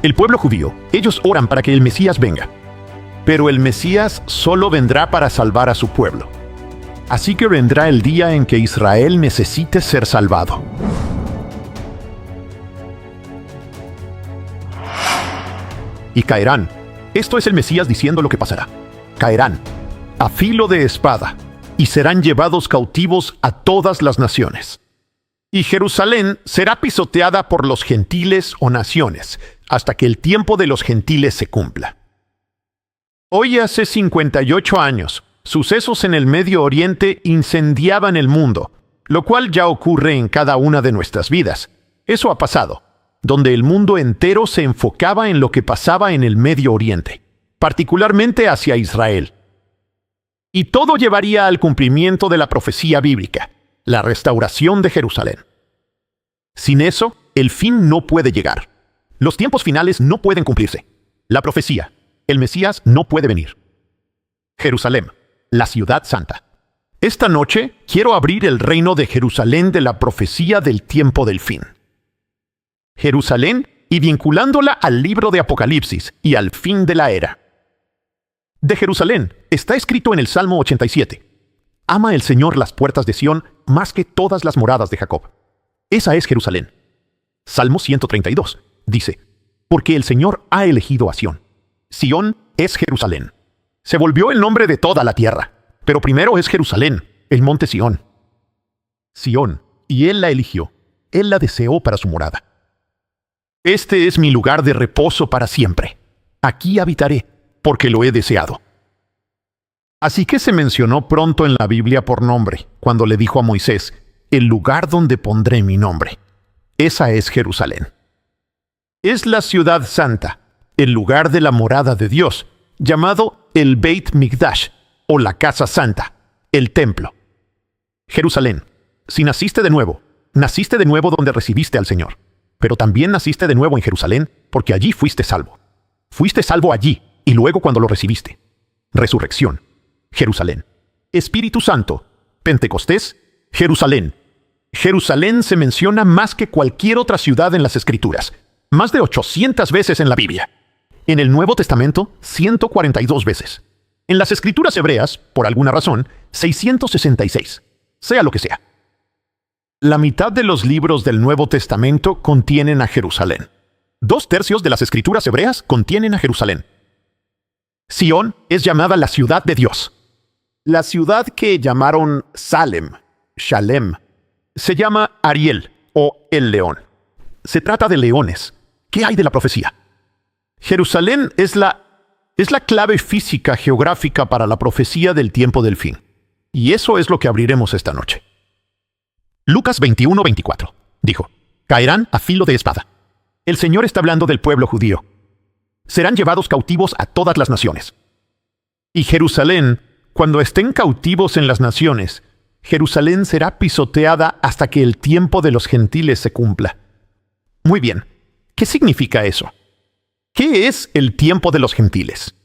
El pueblo judío, ellos oran para que el Mesías venga. Pero el Mesías solo vendrá para salvar a su pueblo. Así que vendrá el día en que Israel necesite ser salvado. Y caerán. Esto es el Mesías diciendo lo que pasará. Caerán a filo de espada y serán llevados cautivos a todas las naciones. Y Jerusalén será pisoteada por los gentiles o naciones hasta que el tiempo de los gentiles se cumpla. Hoy hace 58 años, sucesos en el Medio Oriente incendiaban el mundo, lo cual ya ocurre en cada una de nuestras vidas. Eso ha pasado, donde el mundo entero se enfocaba en lo que pasaba en el Medio Oriente, particularmente hacia Israel. Y todo llevaría al cumplimiento de la profecía bíblica, la restauración de Jerusalén. Sin eso, el fin no puede llegar. Los tiempos finales no pueden cumplirse. La profecía, el Mesías no puede venir. Jerusalén, la ciudad santa. Esta noche quiero abrir el reino de Jerusalén de la profecía del tiempo del fin. Jerusalén y vinculándola al libro de Apocalipsis y al fin de la era. De Jerusalén está escrito en el Salmo 87. Ama el Señor las puertas de Sión más que todas las moradas de Jacob. Esa es Jerusalén. Salmo 132 dice, porque el Señor ha elegido a Sión. Sión es Jerusalén. Se volvió el nombre de toda la tierra, pero primero es Jerusalén, el monte Sión. Sión, y Él la eligió. Él la deseó para su morada. Este es mi lugar de reposo para siempre. Aquí habitaré, porque lo he deseado. Así que se mencionó pronto en la Biblia por nombre, cuando le dijo a Moisés, el lugar donde pondré mi nombre. Esa es Jerusalén. Es la ciudad santa, el lugar de la morada de Dios, llamado el Beit Mikdash, o la casa santa, el templo. Jerusalén, si naciste de nuevo donde recibiste al Señor, pero también naciste de nuevo en Jerusalén, porque allí fuiste salvo. Fuiste salvo allí, y luego cuando lo recibiste. Resurrección, Jerusalén. Espíritu Santo, Pentecostés, Jerusalén. Jerusalén se menciona más que cualquier otra ciudad en las Escrituras, más de 800 veces en la Biblia. En el Nuevo Testamento, 142 veces. En las Escrituras hebreas, por alguna razón, 666. Sea lo que sea. La mitad de los libros del Nuevo Testamento contienen a Jerusalén. 2/3 de las Escrituras hebreas contienen a Jerusalén. Sión es llamada la ciudad de Dios. La ciudad que llamaron Salem, Shalem, se llama Ariel o el león. Se trata de leones. ¿Qué hay de la profecía? Jerusalén es la clave física geográfica para la profecía del tiempo del fin. Y eso es lo que abriremos esta noche. Lucas 21:24 dijo, caerán a filo de espada. El Señor está hablando del pueblo judío. Serán llevados cautivos a todas las naciones. Y Jerusalén, cuando estén cautivos en las naciones, Jerusalén será pisoteada hasta que el tiempo de los gentiles se cumpla. Muy bien, ¿qué significa eso? ¿Qué es el tiempo de los gentiles?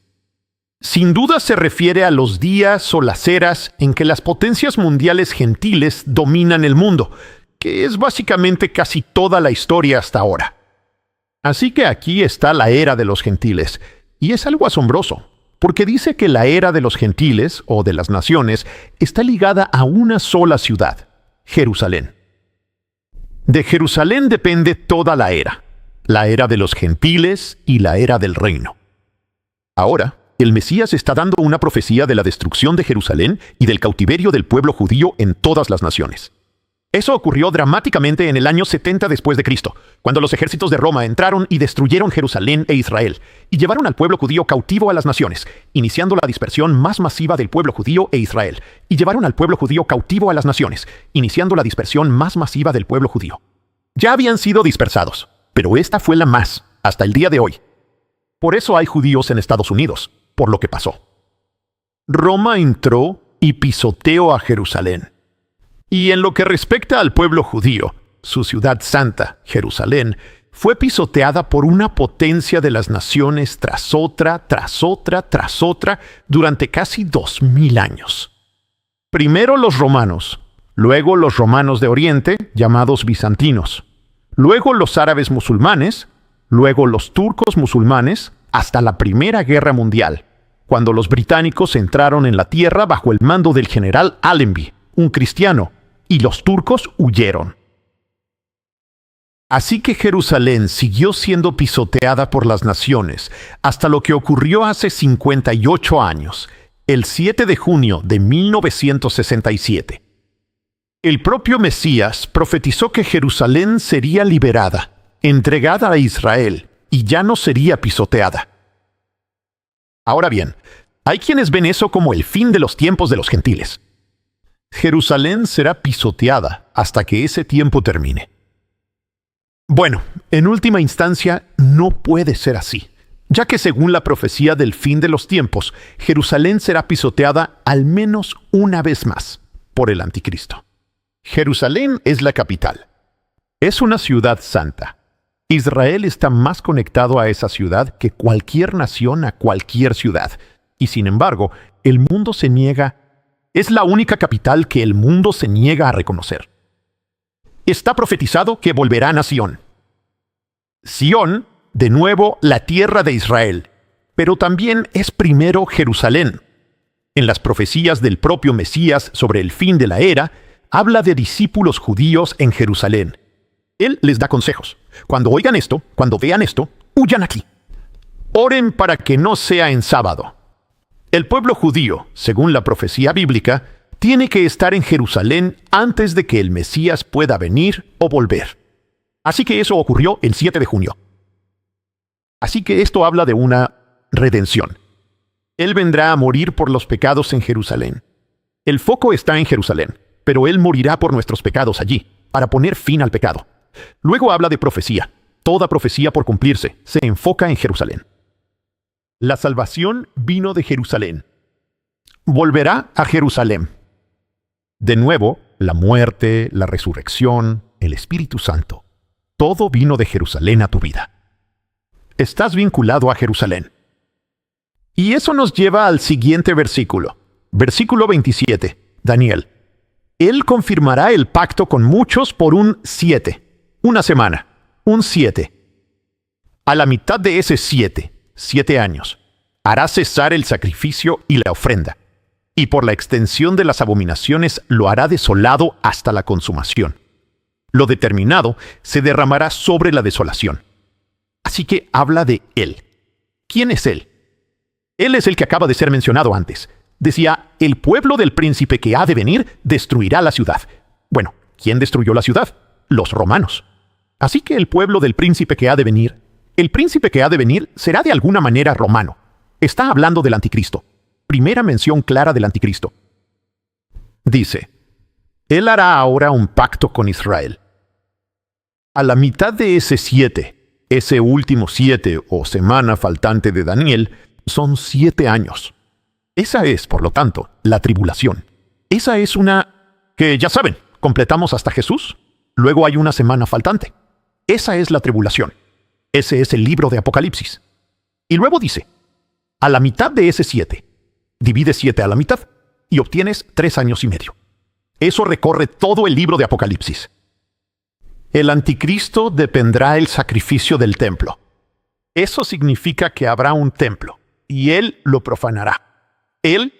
Sin duda se refiere a los días o las eras en que las potencias mundiales gentiles dominan el mundo, que es básicamente casi toda la historia hasta ahora. Así que aquí está la era de los gentiles, y es algo asombroso, porque dice que la era de los gentiles, o de las naciones, está ligada a una sola ciudad, Jerusalén. De Jerusalén depende toda la era de los gentiles y la era del reino. Ahora, el Mesías está dando una profecía de la destrucción de Jerusalén y del cautiverio del pueblo judío en todas las naciones. Eso ocurrió dramáticamente en el año 70 después de Cristo, cuando los ejércitos de Roma entraron y destruyeron Jerusalén e Israel, y llevaron al pueblo judío cautivo a las naciones, iniciando la dispersión más masiva del pueblo judío e Israel, y llevaron al pueblo judío cautivo a las naciones, iniciando la dispersión más masiva del pueblo judío. Ya habían sido dispersados, pero esta fue la más, hasta el día de hoy. Por eso hay judíos en Estados Unidos, por lo que pasó. Roma entró y pisoteó a Jerusalén. Y en lo que respecta al pueblo judío, su ciudad santa, Jerusalén, fue pisoteada por una potencia de las naciones tras otra, durante casi 2000 años. Primero los romanos, luego los romanos de Oriente, llamados bizantinos, luego los árabes musulmanes, luego los turcos musulmanes, hasta la Primera Guerra Mundial, cuando los británicos entraron en la tierra bajo el mando del general Allenby, un cristiano, y los turcos huyeron. Así que Jerusalén siguió siendo pisoteada por las naciones hasta lo que ocurrió hace 58 años, el 7 de junio de 1967. El propio Mesías profetizó que Jerusalén sería liberada, entregada a Israel, y ya no sería pisoteada. Ahora bien, hay quienes ven eso como el fin de los tiempos de los gentiles. Jerusalén será pisoteada hasta que ese tiempo termine. Bueno, en última instancia, no puede ser así, ya que según la profecía del fin de los tiempos, Jerusalén será pisoteada al menos una vez más por el anticristo. Jerusalén es la capital. Es una ciudad santa. Israel está más conectado a esa ciudad que cualquier nación a cualquier ciudad. Y sin embargo, el mundo se niega. Es la única capital que el mundo se niega a reconocer. Está profetizado que volverán a Sión. Sión, de nuevo, la tierra de Israel, pero también es primero Jerusalén. En las profecías del propio Mesías sobre el fin de la era, habla de discípulos judíos en Jerusalén. Él les da consejos. Cuando oigan esto, cuando vean esto, huyan aquí. Oren para que no sea en sábado. El pueblo judío, según la profecía bíblica, tiene que estar en Jerusalén antes de que el Mesías pueda venir o volver. Así que eso ocurrió el 7 de junio. Así que esto habla de una redención. Él vendrá a morir por los pecados en Jerusalén. El foco está en Jerusalén, pero Él morirá por nuestros pecados allí, para poner fin al pecado. Luego habla de profecía. Toda profecía por cumplirse se enfoca en Jerusalén. La salvación vino de Jerusalén. Volverá a Jerusalén. De nuevo, la muerte, la resurrección, el Espíritu Santo. Todo vino de Jerusalén a tu vida. Estás vinculado a Jerusalén. Y eso nos lleva al siguiente versículo. Versículo 27. Daniel. Él confirmará el pacto con muchos por un 7. Una semana. Un 7. A la mitad de ese 7 años, hará cesar el sacrificio y la ofrenda. Y por la extensión de las abominaciones lo hará desolado hasta la consumación. Lo determinado se derramará sobre la desolación. Así que habla de Él. ¿Quién es Él? Él es el que acaba de ser mencionado antes. Decía, el pueblo del príncipe que ha de venir destruirá la ciudad. Bueno, ¿quién destruyó la ciudad? Los romanos. Así que el pueblo del príncipe que ha de venir, el príncipe que ha de venir será de alguna manera romano. Está hablando del anticristo. Primera mención clara del anticristo. Dice, Él hará ahora un pacto con Israel. A la mitad de ese 7, ese último 7 o semana faltante de Daniel, son 7 años. Esa es, por lo tanto, la tribulación. Esa es una que, ya saben, completamos hasta Jesús. Luego hay una semana faltante. Esa es la tribulación. Ese es el libro de Apocalipsis. Y luego dice, a la mitad de ese 7, divide 7 a la mitad y obtienes 3 años y medio. Eso recorre todo el libro de Apocalipsis. El anticristo dependrá el sacrificio del templo. Eso significa que habrá un templo y él lo profanará. Él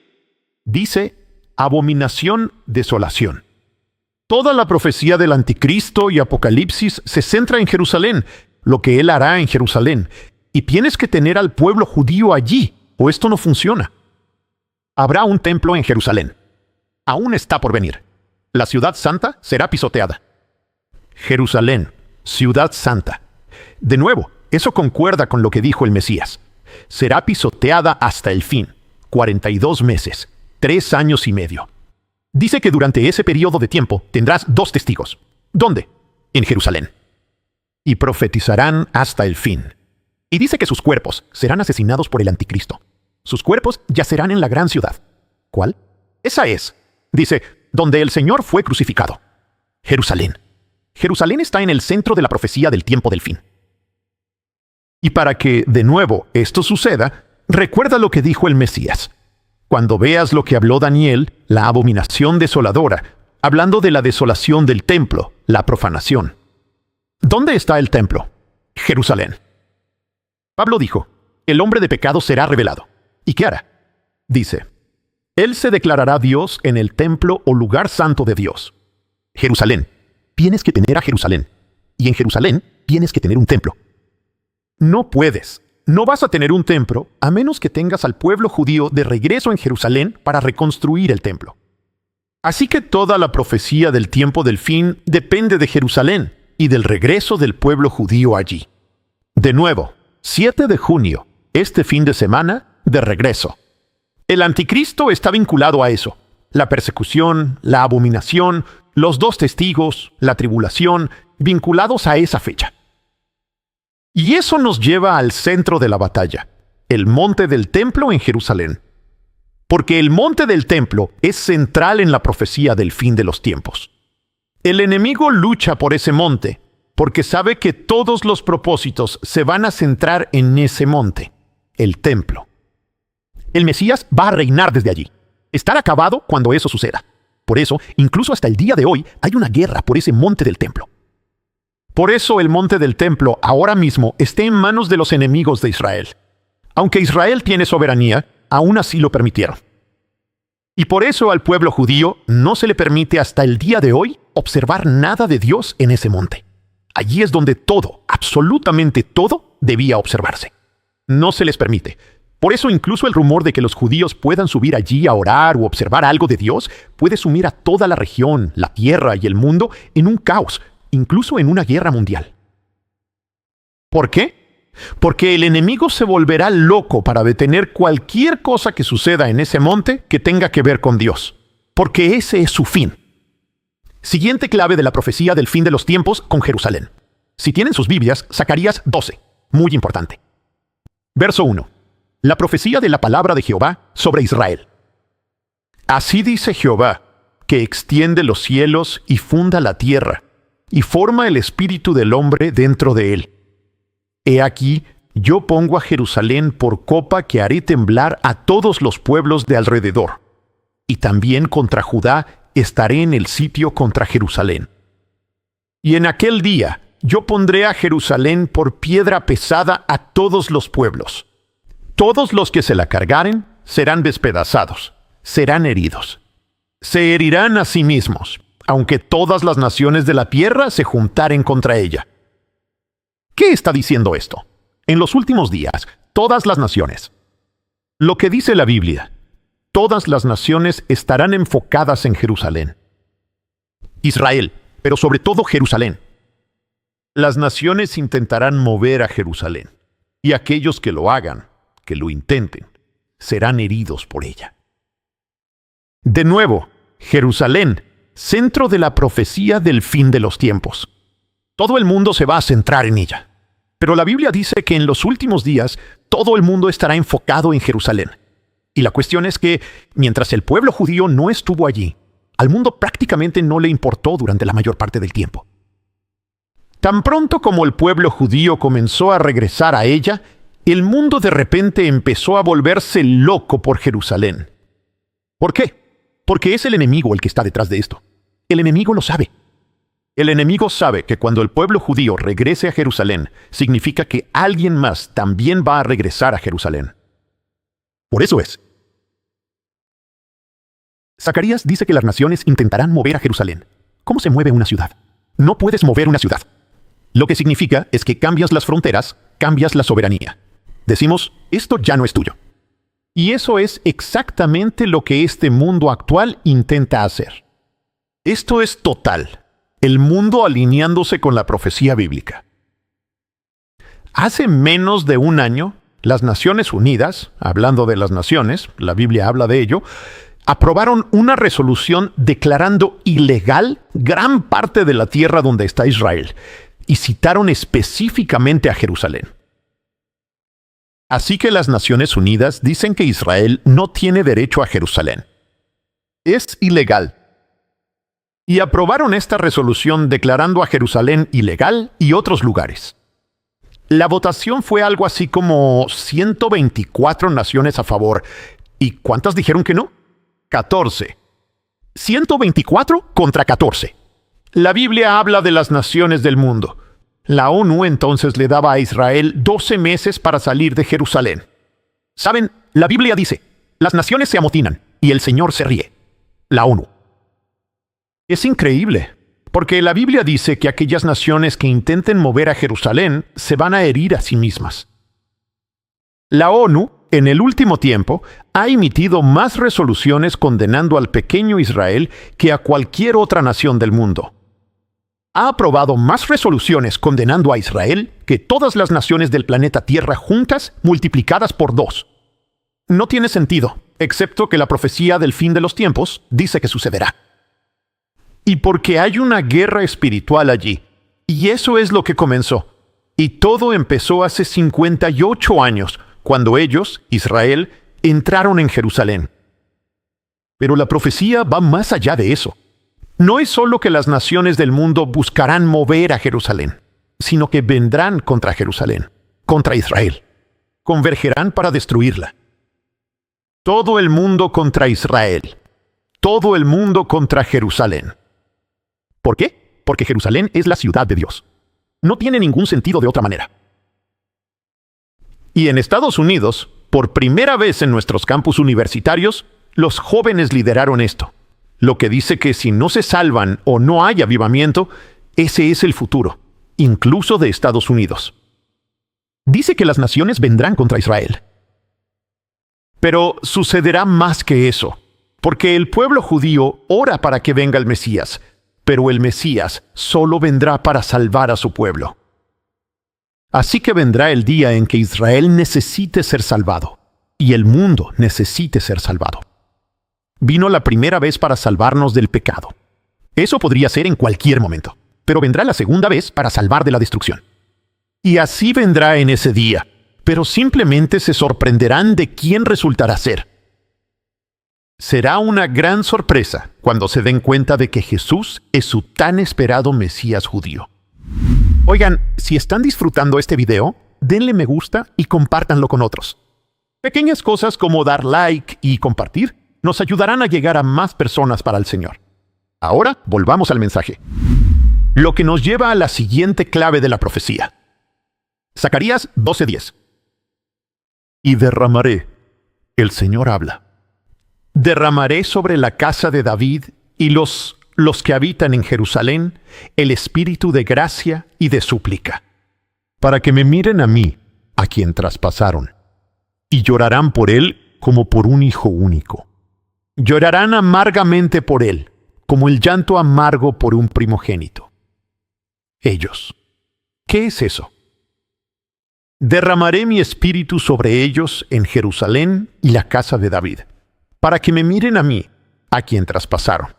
dice abominación, desolación. Toda la profecía del anticristo y Apocalipsis se centra en Jerusalén, lo que él hará en Jerusalén. Y tienes que tener al pueblo judío allí, o esto no funciona. Habrá un templo en Jerusalén. Aún está por venir. La ciudad santa será pisoteada. Jerusalén, ciudad santa. De nuevo, eso concuerda con lo que dijo el Mesías. Será pisoteada hasta el fin. 42 meses, 3 años y medio. Dice que durante ese periodo de tiempo tendrás 2 testigos. ¿Dónde? En Jerusalén. Y profetizarán hasta el fin. Y dice que sus cuerpos serán asesinados por el anticristo. Sus cuerpos yacerán en la gran ciudad. ¿Cuál? Esa es, dice, donde el Señor fue crucificado. Jerusalén. Jerusalén está en el centro de la profecía del tiempo del fin. Y para que, de nuevo, esto suceda, recuerda lo que dijo el Mesías. Cuando veas lo que habló Daniel, la abominación desoladora, hablando de la desolación del templo, la profanación. ¿Dónde está el templo? Jerusalén. Pablo dijo, el hombre de pecado será revelado. ¿Y qué hará? Dice, él se declarará Dios en el templo o lugar santo de Dios. Jerusalén. Tienes que tener a Jerusalén. Y en Jerusalén tienes que tener un templo. No puedes. No vas a tener un templo a menos que tengas al pueblo judío de regreso en Jerusalén para reconstruir el templo. Así que toda la profecía del tiempo del fin depende de Jerusalén y del regreso del pueblo judío allí. De nuevo, 7 de junio, este fin de semana, de regreso. El anticristo está vinculado a eso. La persecución, la abominación, los 2 testigos, la tribulación, vinculados a esa fecha. Y eso nos lleva al centro de la batalla, el monte del templo en Jerusalén. Porque el monte del templo es central en la profecía del fin de los tiempos. El enemigo lucha por ese monte, porque sabe que todos los propósitos se van a centrar en ese monte, el templo. El Mesías va a reinar desde allí. Estará acabado cuando eso suceda. Por eso, incluso hasta el día de hoy, hay una guerra por ese monte del templo. Por eso el monte del templo ahora mismo está en manos de los enemigos de Israel. Aunque Israel tiene soberanía, aún así lo permitieron. Y por eso al pueblo judío no se le permite hasta el día de hoy observar nada de Dios en ese monte. Allí es donde todo, absolutamente todo, debía observarse. No se les permite. Por eso incluso el rumor de que los judíos puedan subir allí a orar o observar algo de Dios puede sumir a toda la región, la tierra y el mundo en un caos, incluso en una guerra mundial. ¿Por qué? Porque el enemigo se volverá loco para detener cualquier cosa que suceda en ese monte que tenga que ver con Dios. Porque ese es su fin. Siguiente clave de la profecía del fin de los tiempos con Jerusalén. Si tienen sus Biblias, Zacarías 12. Muy importante. Verso 1. La profecía de la palabra de Jehová sobre Israel. Así dice Jehová, que extiende los cielos y funda la tierra, y forma el espíritu del hombre dentro de él. He aquí, yo pongo a Jerusalén por copa que haré temblar a todos los pueblos de alrededor. Y también contra Judá estaré en el sitio contra Jerusalén. Y en aquel día yo pondré a Jerusalén por piedra pesada a todos los pueblos. Todos los que se la cargaren serán despedazados, serán heridos. Se herirán a sí mismos, aunque todas las naciones de la tierra se juntaren contra ella. ¿Qué está diciendo esto? En los últimos días, todas las naciones. Lo que dice la Biblia, todas las naciones estarán enfocadas en Jerusalén. Israel, pero sobre todo Jerusalén. Las naciones intentarán mover a Jerusalén, y aquellos que lo hagan, que lo intenten, serán heridos por ella. De nuevo, Jerusalén, centro de la profecía del fin de los tiempos. Todo el mundo se va a centrar en ella. Pero la Biblia dice que en los últimos días todo el mundo estará enfocado en Jerusalén. Y la cuestión es que, mientras el pueblo judío no estuvo allí, al mundo prácticamente no le importó durante la mayor parte del tiempo. Tan pronto como el pueblo judío comenzó a regresar a ella, el mundo de repente empezó a volverse loco por Jerusalén. ¿Por qué? Porque es el enemigo el que está detrás de esto. El enemigo lo sabe. El enemigo sabe que cuando el pueblo judío regrese a Jerusalén, significa que alguien más también va a regresar a Jerusalén. Por eso es. Zacarías dice que las naciones intentarán mover a Jerusalén. ¿Cómo se mueve una ciudad? No puedes mover una ciudad. Lo que significa es que cambias las fronteras, cambias la soberanía. Decimos, esto ya no es tuyo. Y eso es exactamente lo que este mundo actual intenta hacer. Esto es total. El mundo alineándose con la profecía bíblica. Hace menos de un año, las Naciones Unidas, hablando de las naciones, la Biblia habla de ello, aprobaron una resolución declarando ilegal gran parte de la tierra donde está Israel, y citaron específicamente a Jerusalén. Así que las Naciones Unidas dicen que Israel no tiene derecho a Jerusalén. Es ilegal. Y aprobaron esta resolución declarando a Jerusalén ilegal y otros lugares. La votación fue algo así como 124 naciones a favor. ¿Y cuántas dijeron que no? 14. 124 contra 14. La Biblia habla de las naciones del mundo. La ONU entonces le daba a Israel 12 meses para salir de Jerusalén. ¿Saben? La Biblia dice, las naciones se amotinan y el Señor se ríe. La ONU. Es increíble, porque la Biblia dice que aquellas naciones que intenten mover a Jerusalén se van a herir a sí mismas. La ONU, en el último tiempo, ha emitido más resoluciones condenando al pequeño Israel que a cualquier otra nación del mundo. Ha aprobado más resoluciones condenando a Israel que todas las naciones del planeta Tierra juntas multiplicadas por 2. No tiene sentido, excepto que la profecía del fin de los tiempos dice que sucederá. Y porque hay una guerra espiritual allí, y eso es lo que comenzó. Y todo empezó hace 58 años, cuando ellos, Israel, entraron en Jerusalén. Pero la profecía va más allá de eso. No es solo que las naciones del mundo buscarán mover a Jerusalén, sino que vendrán contra Jerusalén, contra Israel. Convergerán para destruirla. Todo el mundo contra Israel. Todo el mundo contra Jerusalén. ¿Por qué? Porque Jerusalén es la ciudad de Dios. No tiene ningún sentido de otra manera. Y en Estados Unidos, por primera vez en nuestros campus universitarios, los jóvenes lideraron esto. Lo que dice que si no se salvan o no hay avivamiento, ese es el futuro, incluso de Estados Unidos. Dice que las naciones vendrán contra Israel. Pero sucederá más que eso, porque el pueblo judío ora para que venga el Mesías, pero el Mesías solo vendrá para salvar a su pueblo. Así que vendrá el día en que Israel necesite ser salvado, y el mundo necesite ser salvado. Vino la primera vez para salvarnos del pecado. Eso podría ser en cualquier momento, pero vendrá la segunda vez para salvar de la destrucción. Y así vendrá en ese día, pero simplemente se sorprenderán de quién resultará ser. Será una gran sorpresa cuando se den cuenta de que Jesús es su tan esperado Mesías judío. Oigan, si están disfrutando este video, denle me gusta y compártanlo con otros. Pequeñas cosas como dar like y compartir nos ayudarán a llegar a más personas para el Señor. Ahora, volvamos al mensaje. Lo que nos lleva a la siguiente clave de la profecía. Zacarías 12:10. Y derramaré, el Señor habla. Derramaré sobre la casa de David y los que habitan en Jerusalén, el espíritu de gracia y de súplica, para que me miren a mí, a quien traspasaron, y llorarán por él como por un hijo único. Llorarán amargamente por él, como el llanto amargo por un primogénito. Ellos. ¿Qué es eso? Derramaré mi espíritu sobre ellos en Jerusalén y la casa de David, para que me miren a mí, a quien traspasaron.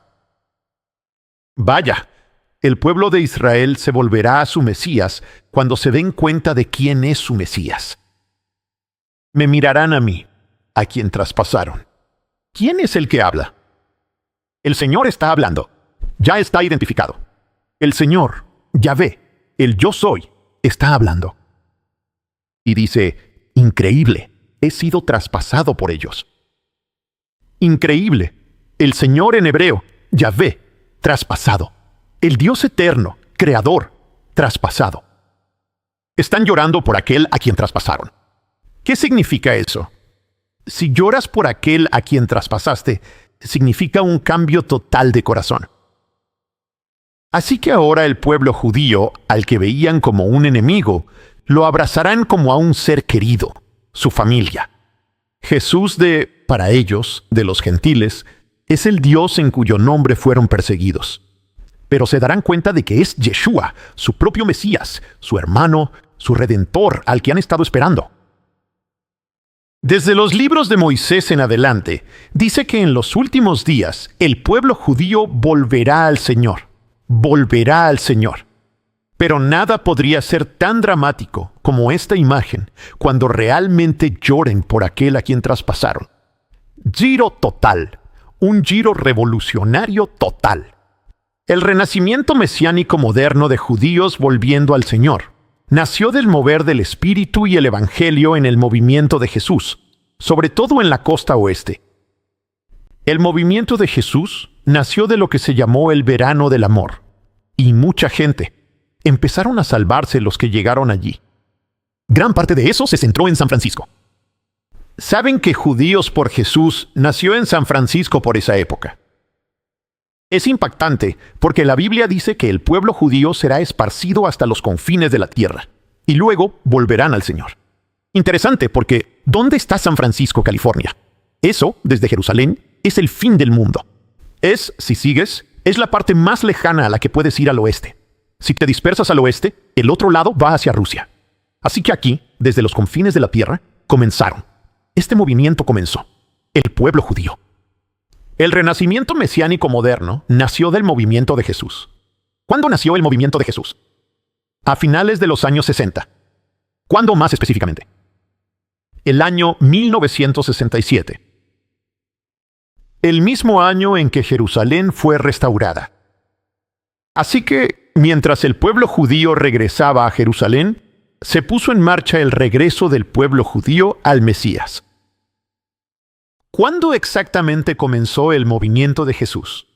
Vaya, el pueblo de Israel se volverá a su Mesías cuando se den cuenta de quién es su Mesías. Me mirarán a mí, a quien traspasaron. ¿Quién es el que habla? El Señor está hablando. Ya está identificado. El Señor, Yahvé, el Yo Soy, está hablando. Y dice, increíble, he sido traspasado por ellos. Increíble, el Señor en hebreo, Yahvé, traspasado. El Dios eterno, creador, traspasado. Están llorando por aquel a quien traspasaron. ¿Qué significa eso? Si lloras por aquel a quien traspasaste, significa un cambio total de corazón. Así que ahora el pueblo judío, al que veían como un enemigo, lo abrazarán como a un ser querido, su familia. Jesús para ellos, de los gentiles, es el Dios en cuyo nombre fueron perseguidos. Pero se darán cuenta de que es Yeshua, su propio Mesías, su hermano, su Redentor, al que han estado esperando. Desde los libros de Moisés en adelante, dice que en los últimos días el pueblo judío volverá al Señor. Volverá al Señor. Pero nada podría ser tan dramático como esta imagen cuando realmente lloren por aquel a quien traspasaron. Giro total. Un giro revolucionario total. El renacimiento mesiánico moderno de judíos volviendo al Señor nació del mover del Espíritu y el Evangelio en el movimiento de Jesús, sobre todo en la costa oeste. El movimiento de Jesús nació de lo que se llamó el verano del amor, y mucha gente, empezaron a salvarse los que llegaron allí. Gran parte de eso se centró en San Francisco. ¿Saben que Judíos por Jesús nació en San Francisco por esa época? Es impactante porque la Biblia dice que el pueblo judío será esparcido hasta los confines de la tierra y luego volverán al Señor. Interesante porque ¿dónde está San Francisco, California? Eso, desde Jerusalén, es el fin del mundo. Si sigues, es la parte más lejana a la que puedes ir al oeste. Si te dispersas al oeste, el otro lado va hacia Rusia. Así que aquí, desde los confines de la tierra, comenzaron. Este movimiento comenzó. El pueblo judío. El renacimiento mesiánico moderno nació del movimiento de Jesús. ¿Cuándo nació el movimiento de Jesús? A finales de los años 60. ¿Cuándo más específicamente? El año 1967. El mismo año en que Jerusalén fue restaurada. Así que, mientras el pueblo judío regresaba a Jerusalén, se puso en marcha el regreso del pueblo judío al Mesías. ¿Cuándo exactamente comenzó el movimiento de Jesús?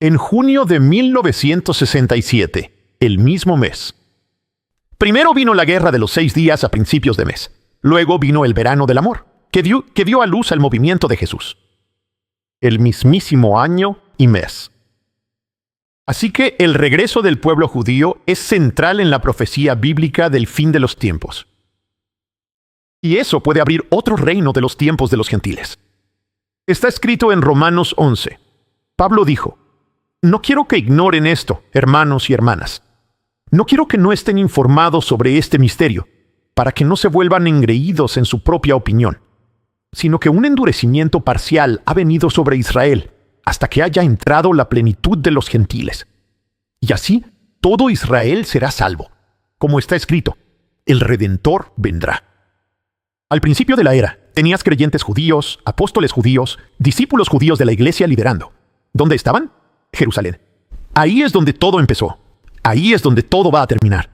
En junio de 1967, el mismo mes. Primero vino la Guerra de los 6 días a principios de mes. Luego vino el verano del amor, que dio a luz al movimiento de Jesús. El mismísimo año y mes. Así que el regreso del pueblo judío es central en la profecía bíblica del fin de los tiempos. Y eso puede abrir otro reino de los tiempos de los gentiles. Está escrito en Romanos 11. Pablo dijo, «No quiero que ignoren esto, hermanos y hermanas. No quiero que no estén informados sobre este misterio, para que no se vuelvan engreídos en su propia opinión, sino que un endurecimiento parcial ha venido sobre Israel, hasta que haya entrado la plenitud de los gentiles. Y así, todo Israel será salvo. Como está escrito, el Redentor vendrá». Al principio de la era, tenías creyentes judíos, apóstoles judíos, discípulos judíos de la iglesia liderando. ¿Dónde estaban? Jerusalén. Ahí es donde todo empezó. Ahí es donde todo va a terminar.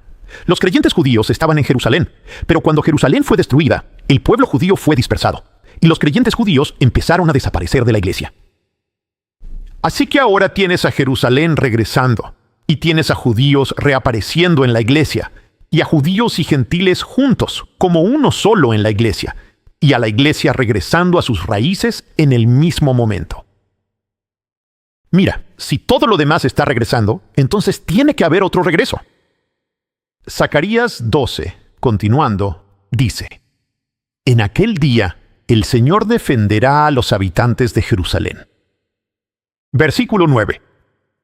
Los creyentes judíos estaban en Jerusalén, pero cuando Jerusalén fue destruida, el pueblo judío fue dispersado, y los creyentes judíos empezaron a desaparecer de la iglesia. Así que ahora tienes a Jerusalén regresando, y tienes a judíos reapareciendo en la iglesia, y a judíos y gentiles juntos, como uno solo en la iglesia, y a la iglesia regresando a sus raíces en el mismo momento. Mira, si todo lo demás está regresando, entonces tiene que haber otro regreso. Zacarías 12, continuando, dice, «En aquel día el Señor defenderá a los habitantes de Jerusalén». Versículo 9.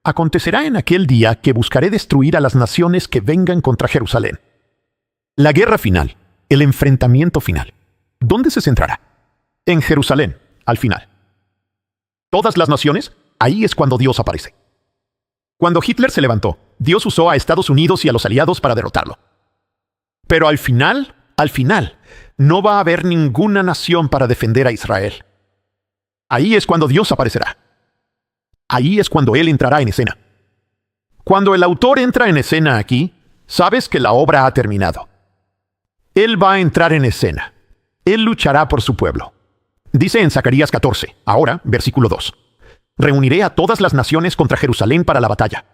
Acontecerá en aquel día que buscaré destruir a las naciones que vengan contra Jerusalén. La guerra final, el enfrentamiento final. ¿Dónde se centrará? En Jerusalén, al final. Todas las naciones, ahí es cuando Dios aparece. Cuando Hitler se levantó, Dios usó a Estados Unidos y a los aliados para derrotarlo. Pero al final, no va a haber ninguna nación para defender a Israel. Ahí es cuando Dios aparecerá. Ahí es cuando Él entrará en escena. Cuando el autor entra en escena aquí, sabes que la obra ha terminado. Él va a entrar en escena. Él luchará por su pueblo. Dice en Zacarías 14, ahora, versículo 2. «Reuniré a todas las naciones contra Jerusalén para la batalla».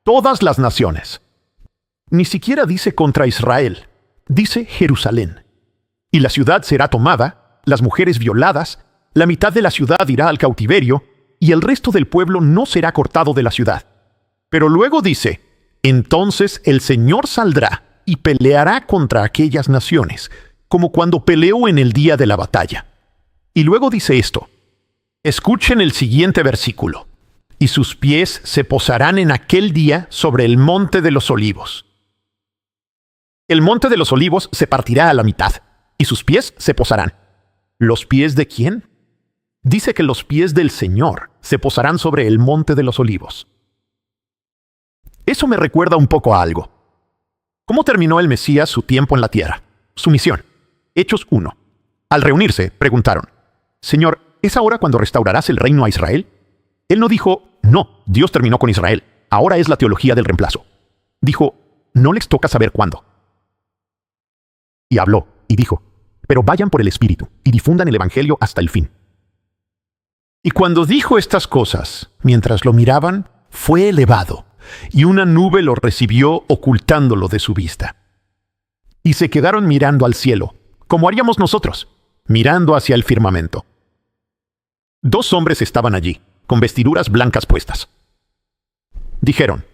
Todas las naciones. Ni siquiera dice contra Israel, dice Jerusalén. Y la ciudad será tomada, las mujeres violadas, la mitad de la ciudad irá al cautiverio, y el resto del pueblo no será cortado de la ciudad. Pero luego dice, entonces el Señor saldrá y peleará contra aquellas naciones, como cuando peleó en el día de la batalla. Y luego dice esto, escuchen el siguiente versículo, y sus pies se posarán en aquel día sobre el monte de los olivos. El monte de los olivos se partirá a la mitad, y sus pies se posarán. ¿Los pies de quién? Dice que los pies del Señor se posarán sobre el monte de los olivos. Eso me recuerda un poco a algo. ¿Cómo terminó el Mesías su tiempo en la tierra? Su misión. Hechos 1. Al reunirse, preguntaron, Señor, ¿es ahora cuando restaurarás el reino a Israel? Él no dijo, no, Dios terminó con Israel. Ahora es la teología del reemplazo. Dijo, no les toca saber cuándo. Y habló, y dijo, pero vayan por el Espíritu, y difundan el Evangelio hasta el fin. Y cuando dijo estas cosas, mientras lo miraban, fue elevado, y una nube lo recibió ocultándolo de su vista. Y se quedaron mirando al cielo, como haríamos nosotros, mirando hacia el firmamento. 2 hombres estaban allí, con vestiduras blancas puestas. Dijeron: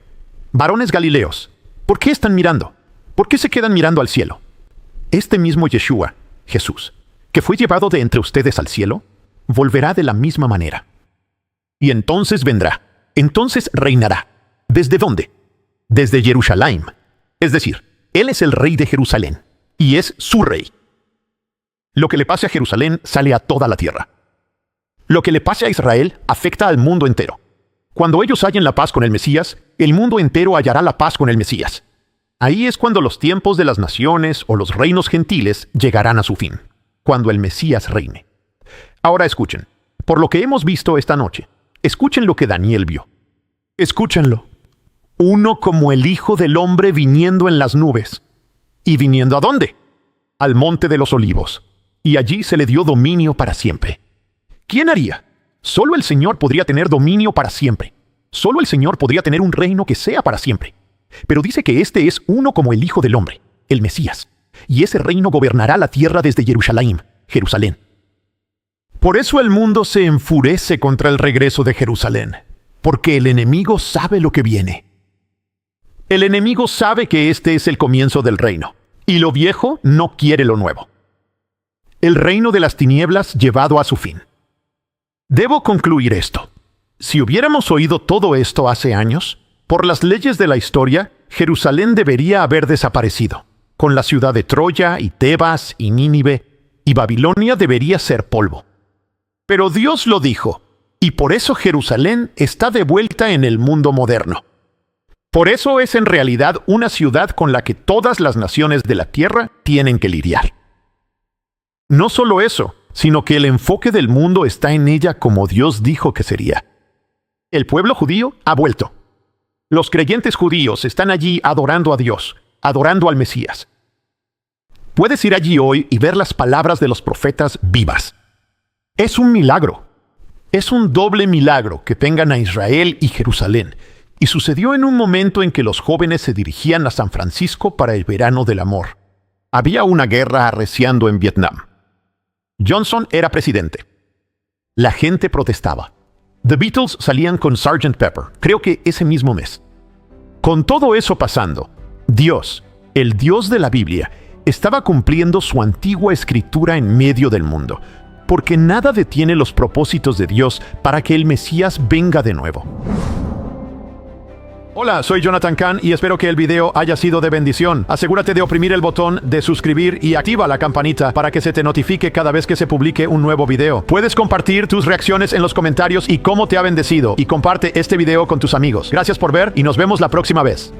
«Varones Galileos, ¿por qué están mirando? ¿Por qué se quedan mirando al cielo? Este mismo Yeshua, Jesús, que fue llevado de entre ustedes al cielo, volverá de la misma manera. Y entonces vendrá, entonces reinará. ¿Desde dónde? Desde Jerusalén. Es decir, Él es el rey de Jerusalén, y es su rey. Lo que le pase a Jerusalén sale a toda la tierra. Lo que le pase a Israel afecta al mundo entero. Cuando ellos hallen la paz con el Mesías, el mundo entero hallará la paz con el Mesías. Ahí es cuando los tiempos de las naciones o los reinos gentiles llegarán a su fin, cuando el Mesías reine. Ahora escuchen, por lo que hemos visto esta noche, escuchen lo que Daniel vio. Escúchenlo. Uno como el Hijo del Hombre viniendo en las nubes. ¿Y viniendo a dónde? Al Monte de los Olivos. Y allí se le dio dominio para siempre. ¿Quién haría? Solo el Señor podría tener dominio para siempre. Solo el Señor podría tener un reino que sea para siempre. Pero dice que este es uno como el Hijo del Hombre, el Mesías. Y ese reino gobernará la tierra desde Jerusalén, Jerusalén. Por eso el mundo se enfurece contra el regreso de Jerusalén, porque el enemigo sabe lo que viene. El enemigo sabe que este es el comienzo del reino, y lo viejo no quiere lo nuevo. El reino de las tinieblas llevado a su fin. Debo concluir esto. Si hubiéramos oído todo esto hace años, por las leyes de la historia, Jerusalén debería haber desaparecido, con la ciudad de Troya y Tebas y Nínive, y Babilonia debería ser polvo. Pero Dios lo dijo, y por eso Jerusalén está de vuelta en el mundo moderno. Por eso es en realidad una ciudad con la que todas las naciones de la tierra tienen que lidiar. No solo eso, sino que el enfoque del mundo está en ella como Dios dijo que sería. El pueblo judío ha vuelto. Los creyentes judíos están allí adorando a Dios, adorando al Mesías. Puedes ir allí hoy y ver las palabras de los profetas vivas. Es un milagro. Es un doble milagro que tengan a Israel y Jerusalén. Y sucedió en un momento en que los jóvenes se dirigían a San Francisco para el verano del amor. Había una guerra arreciando en Vietnam. Johnson era presidente. La gente protestaba. The Beatles salían con Sgt. Pepper, creo que ese mismo mes. Con todo eso pasando, Dios, el Dios de la Biblia, estaba cumpliendo su antigua escritura en medio del mundo, porque nada detiene los propósitos de Dios para que el Mesías venga de nuevo. Hola, soy Jonathan Cahn y espero que el video haya sido de bendición. Asegúrate de oprimir el botón de suscribir y activa la campanita para que se te notifique cada vez que se publique un nuevo video. Puedes compartir tus reacciones en los comentarios y cómo te ha bendecido, y comparte este video con tus amigos. Gracias por ver y nos vemos la próxima vez.